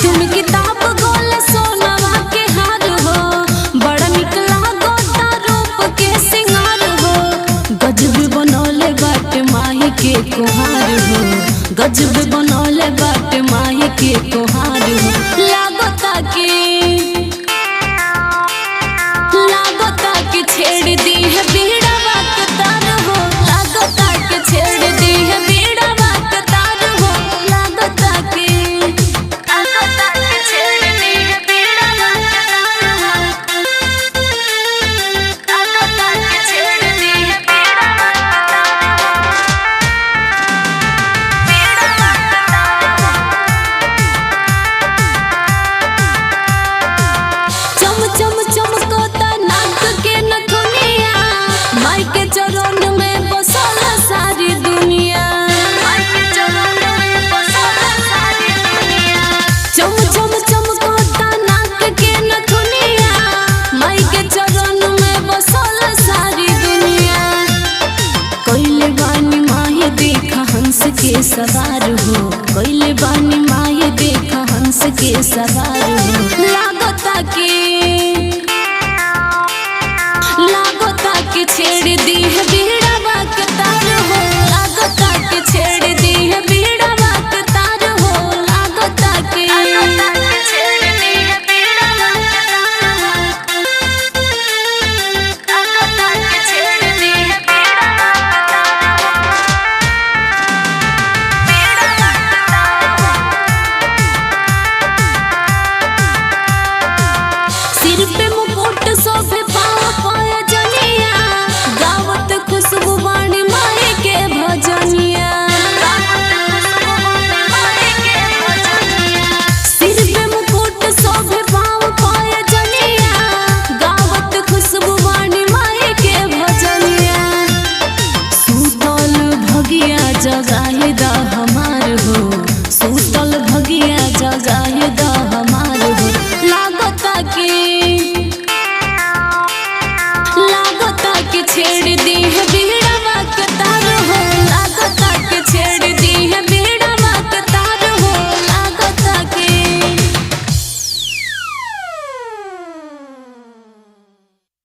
तुम किताब गोल सोनवा के हार हो, बड़ा निकला गोता रूप के सिंगार हो। गजब बनौले बाटे माही के कोहार हो, गजब बनौले बाटे माही के कोहार हो। लागता कि छेड़ दी है बीड़ा बात तार हो, लागता कि छेड़ दी है बीड़ा बात तार हो। लागता कि छेड़ दी है बीड़ा बात तार हो, लागता कि छेड़ दी है बीड़ा बात चम चम चमकोता नाक के नथुनिया, माई के चरण में बसल सारी दुनिया। माई के चरण में बसल सारी दुनिया। चम चम चमकोता नाक के नथुनिया, माई के चरण में बसल सारी दुनिया। कोइले बानी माही देखा हंस के सवार हो, कोइले बानी माही देखा हंस के सवार हो। लागता कि छेड़ दी